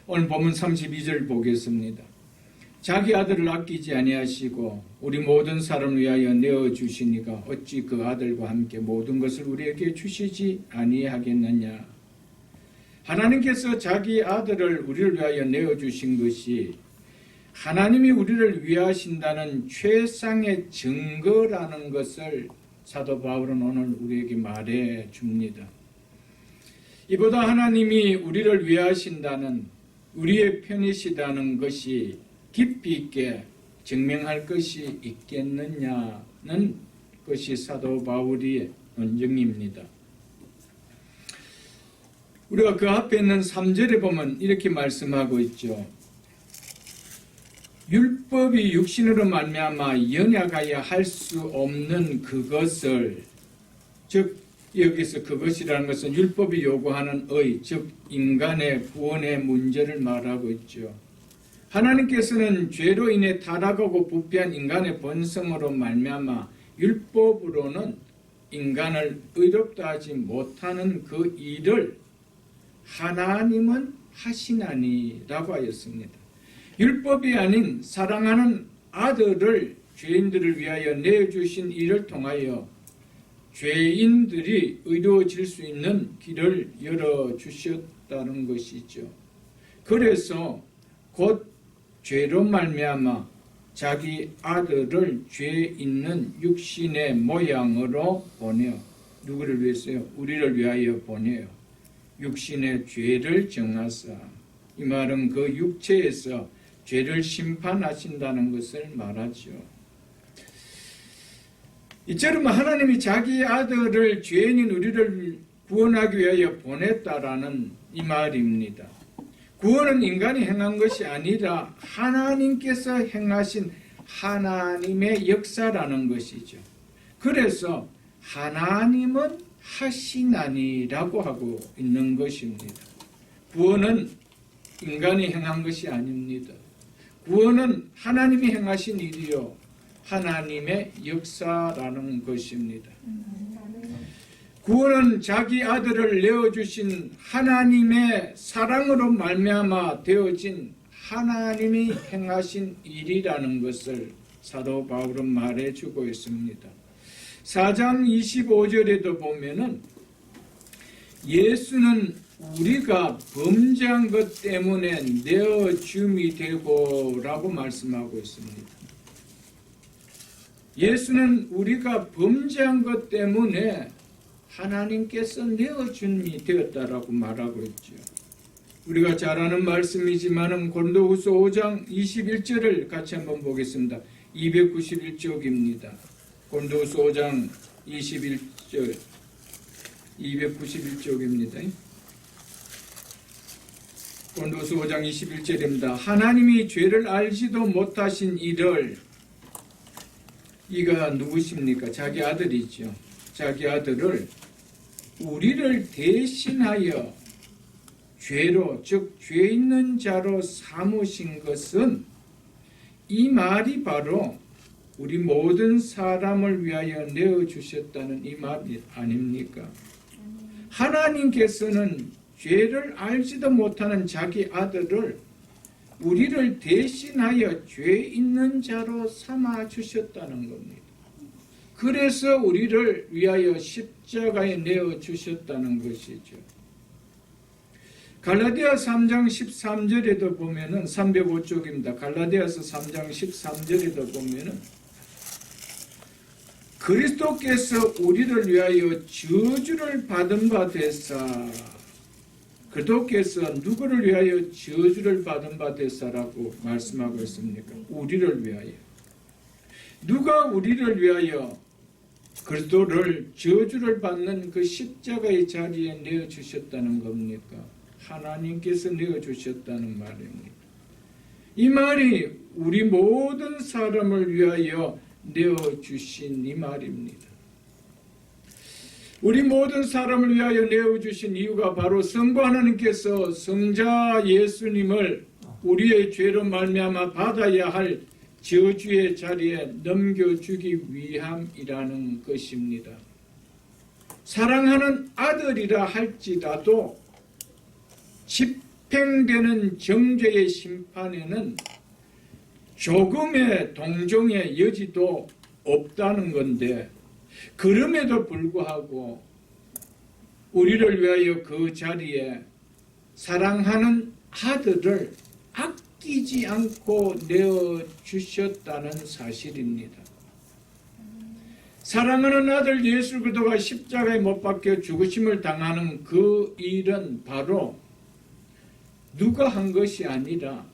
오늘 본문 32절 보겠습니다. 자기 아들을 아끼지 아니하시고 우리 모든 사람을 위하여 내어주시니가 어찌 그 아들과 함께 모든 것을 우리에게 주시지 아니하겠느냐. 하나님께서 자기 아들을 우리를 위하여 내어주신 것이 하나님이 우리를 위하신다는 최상의 증거라는 것을 사도 바울은 오늘 우리에게 말해 줍니다. 이보다 하나님이 우리를 위하신다는, 우리의 편이시다는 것이 깊이 있게 증명할 것이 있겠느냐는 것이 사도 바울의 논증입니다. 우리가 그 앞에 있는 3절에 보면 이렇게 말씀하고 있죠. 율법이 육신으로 말미암아 연약하여 할 수 없는 그것을, 즉 여기서 그것이라는 것은 율법이 요구하는 의, 즉 인간의 구원의 문제를 말하고 있죠. 하나님께서는 죄로 인해 타락하고 부패한 인간의 본성으로 말미암아 율법으로는 인간을 의롭다 하지 못하는 그 일을 하나님은 하시나니라고 하였습니다. 율법이 아닌 사랑하는 아들을 죄인들을 위하여 내어주신 일을 통하여 죄인들이 의로워질 수 있는 길을 열어주셨다는 것이죠. 그래서 곧 죄로 말미암아 자기 아들을 죄 있는 육신의 모양으로 보내어, 누구를 위해서요? 우리를 위하여 보내어 육신의 죄를 정하사, 이 말은 그 육체에서 죄를 심판하신다는 것을 말하죠. 이처럼 하나님이 자기 아들을 죄인인 우리를 구원하기 위하여 보냈다라는 이 말입니다. 구원은 인간이 행한 것이 아니라 하나님께서 행하신 하나님의 역사라는 것이죠. 그래서 하나님은 하시나니라고 하고 있는 것입니다. 구원은 인간이 행한 것이 아닙니다. 구원은 하나님이 행하신 일이요, 하나님의 역사라는 것입니다. 구원은 자기 아들을 내어주신 하나님의 사랑으로 말미암아 되어진 하나님이 행하신 일이라는 것을 사도 바울은 말해주고 있습니다. 4장 25절에도 보면은 예수는 우리가 범죄한 것 때문에 내어줌이 되고 라고 말씀하고 있습니다. 예수는 우리가 범죄한 것 때문에 하나님께서 내어줌이 되었다라고 말하고 있죠. 우리가 잘 아는 말씀이지만 고린도후서 5장 21절을 같이 한번 보겠습니다. 291쪽입니다. 고린도후서 5장 21절 291쪽입니다. 고린도후서 5장 21절입니다. 하나님이 죄를 알지도 못하신 이를, 이가 누구십니까? 자기 아들이죠. 자기 아들을 우리를 대신하여 죄로, 즉 죄 있는 자로 삼으신 것은, 이 말이 바로 우리 모든 사람을 위하여 내어주셨다는 이 말 아닙니까? 하나님께서는 죄를 알지도 못하는 자기 아들을 우리를 대신하여 죄 있는 자로 삼아주셨다는 겁니다. 그래서 우리를 위하여 십자가에 내어주셨다는 것이죠. 갈라디아 3장 13절에도 보면은 305쪽입니다. 갈라디아서 3장 13절에도 보면은 그리스도께서 우리를 위하여 저주를 받은 바 되사, 그리스도께서 누구를 위하여 저주를 받은 바 되사라고 말씀하고 있습니까? 우리를 위하여. 누가 우리를 위하여 그리스도를 저주를 받는 그 십자가의 자리에 내어주셨다는 겁니까? 하나님께서 내어주셨다는 말입니다. 이 말이 우리 모든 사람을 위하여 내어주신 이 말입니다. 우리 모든 사람을 위하여 내어주신 이유가 바로 성부 하나님께서 성자 예수님을 우리의 죄로 말미암아 받아야 할 저주의 자리에 넘겨주기 위함이라는 것입니다. 사랑하는 아들이라 할지라도 집회 집행되는 정죄의 심판에는 조금의 동정의 여지도 없다는 건데, 그럼에도 불구하고 우리를 위하여 그 자리에 사랑하는 아들을 아끼지 않고 내어주셨다는 사실입니다. 사랑하는 아들 예수 그리스도가 십자가에 못 박혀 죽으심을 당하는 그 일은 바로 누가 한 것이 아니라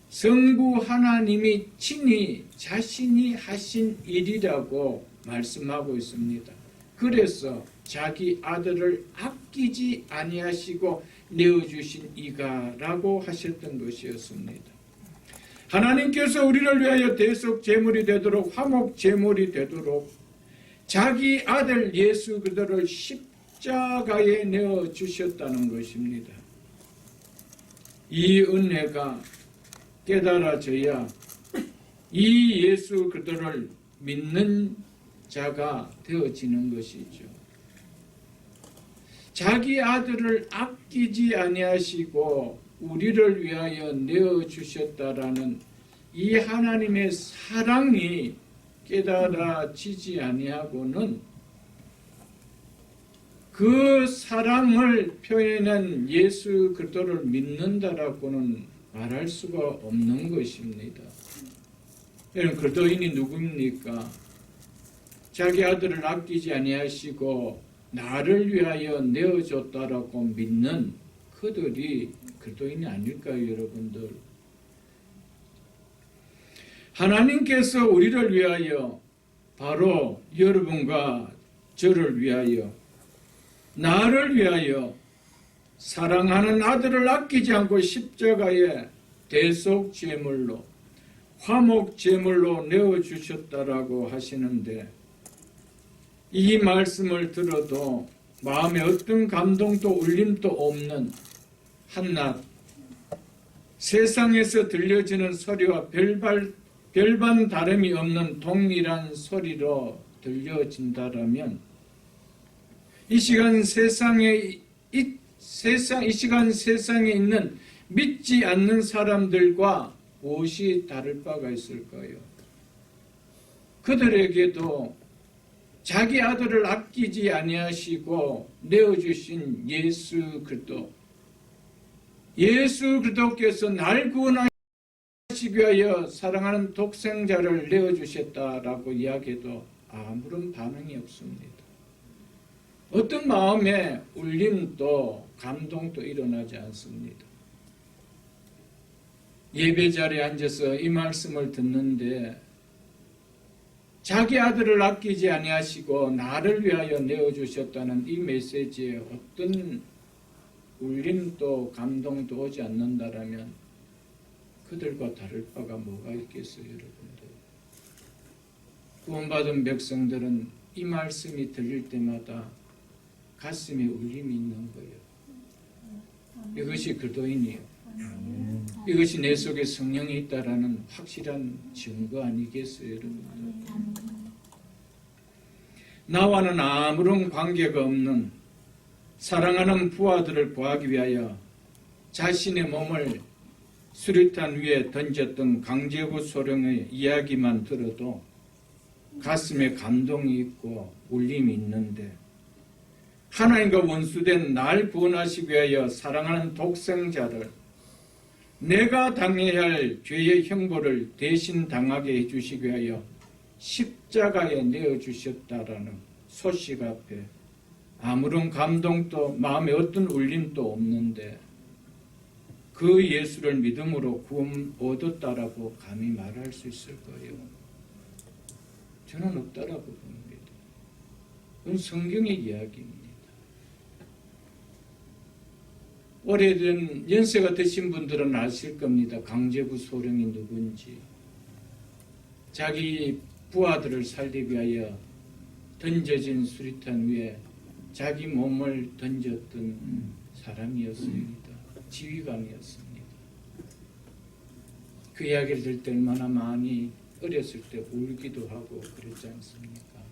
성부 하나님이 친히 자신이 하신 일이라고 말씀하고 있습니다. 그래서 자기 아들을 아끼지 아니하시고 내어주신 이가라고 하셨던 것이었습니다. 하나님께서 우리를 위하여 대속 제물이 되도록, 화목 제물이 되도록 자기 아들 예수 그리스도를 십자가에 내어주셨다는 것입니다. 이 은혜가 깨달아져야 이 예수 그리스도를 믿는 자가 되어지는 것이죠. 자기 아들을 아끼지 아니하시고 우리를 위하여 내어주셨다라는 이 하나님의 사랑이 깨달아지지 아니하고는 그 사랑을 표현한 예수 그리스도를 믿는다라고는 말할 수가 없는 것입니다. 여러분, 그리스도인이 누구입니까? 자기 아들을 아끼지 아니하시고 나를 위하여 내어줬다라고 믿는 그들이 그리스도인이 아닐까요, 여러분들? 하나님께서 우리를 위하여, 바로 여러분과 저를 위하여, 나를 위하여 사랑하는 아들을 아끼지 않고 십자가에 대속 제물로, 화목 제물로 내어주셨다라고 하시는데, 이 말씀을 들어도 마음에 어떤 감동도 울림도 없는 한낱 세상에서 들려지는 소리와 별반 다름이 없는 동일한 소리로 들려진다라면 이 시간 세상에 있는 믿지 않는 사람들과 무엇이 다를 바가 있을까요? 그들에게도 자기 아들을 아끼지 아니하시고 내어주신 예수 그리스도께서 날 구원하시기 위하여 사랑하는 독생자를 내어주셨다라고 이야기해도 아무런 반응이 없습니다. 어떤 마음에 울림도 감동도 일어나지 않습니다. 예배 자리에 앉아서 이 말씀을 듣는데 자기 아들을 아끼지 아니하시고 나를 위하여 내어주셨다는 이 메시지에 어떤 울림도 감동도 오지 않는다라면 그들과 다를 바가 뭐가 있겠어요, 여러분들? 구원받은 백성들은 이 말씀이 들릴 때마다 가슴에 울림이 있는 거예요. 이것이 그리스도인이에요. 이것이 내 속에 성령이 있다라는 확실한 증거 아니겠어요, 여러분들? 나와는 아무런 관계가 없는 사랑하는 부하들을 구하기 위하여 자신의 몸을 수류탄 위에 던졌던 강제구 소령의 이야기만 들어도 가슴에 감동이 있고 울림이 있는데, 하나님과 원수된 날 구원하시기 위하여 사랑하는 독생자를 내가 당해야 할 죄의 형벌을 대신 당하게 해주시기 위하여 십자가에 내어주셨다라는 소식 앞에 아무런 감동도 마음에 어떤 울림도 없는데 그 예수를 믿음으로 구원 얻었다라고 감히 말할 수 있을 거예요? 저는 없다라고 봅니다. 그건 성경의 이야기입니다. 오래된 연세가 드신 분들은 아실 겁니다. 강제구 소령이 누군지. 자기 부하들을 살리기 위하여 던져진 수리탄 위에 자기 몸을 던졌던 사람이었습니다. 지휘관이었습니다. 그 이야기를 들을 때 얼마나 많이 어렸을 때 울기도 하고 그랬지 않습니까?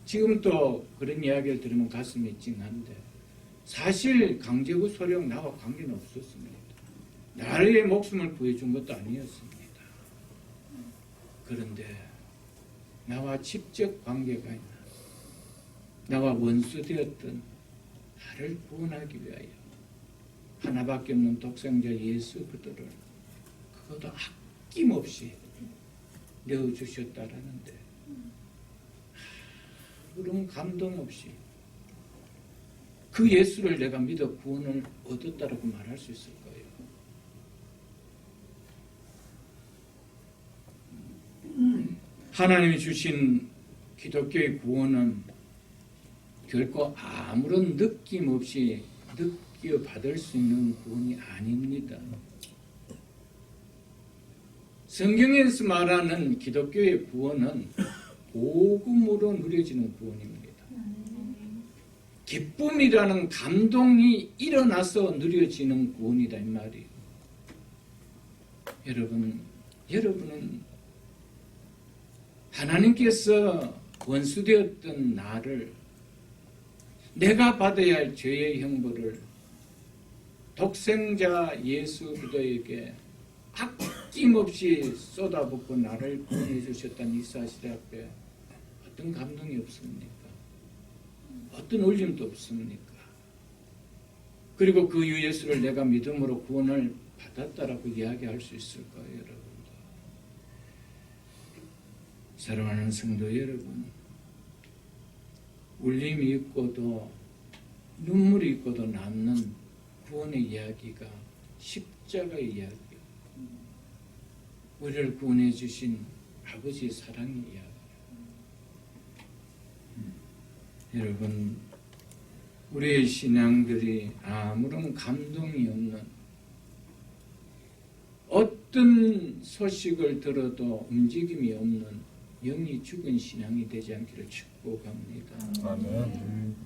지금 또 그런 이야기를 들으면 가슴이 찡한데 사실 강제구 소령 나와 관계는 없었습니다. 나라의 목숨을 구해준 것도 아니었습니다. 그런데 나와 직접 관계가 있는, 나와 원수되었던 나를 구원하기 위하여 하나밖에 없는 독생자 예수 그들을 그것도 아낌없이 내어주셨다라는데 그런 감동 없이 그 예수를 내가 믿어 구원을 얻었다라고 말할 수 있을 거예요. 하나님이 주신 기독교의 구원은 결코 아무런 느낌 없이 느껴받을 수 있는 구원이 아닙니다. 성경에서 말하는 기독교의 구원은 복음으로 누려지는 구원입니다. 기쁨이라는 감동이 일어나서 누려지는 구원이다 이 말이에요. 여러분은 하나님께서 원수되었던 나를 내가 받아야 할 죄의 형벌을 독생자 예수 그리스도에게 아낌없이 쏟아붓고 나를 구원해 주셨다는 이 사실 앞에 어떤 감동이 없습니까? 어떤 울림도 없습니까? 그리고 그 유 예수를 내가 믿음으로 구원을 받았다라고 이야기할 수 있을까요, 여러분? 사랑하는 성도 여러분, 울림이 있고도 눈물이 있고도 남는 구원의 이야기가 십자가의 이야기예요. 우리를 구원해 주신 아버지의 사랑의 이야기예요. 여러분, 우리의 신앙들이 아무런 감동이 없는, 어떤 소식을 들어도 움직임이 없는 영이 죽은 신앙이 되지 않기를 축복합니다. 아멘.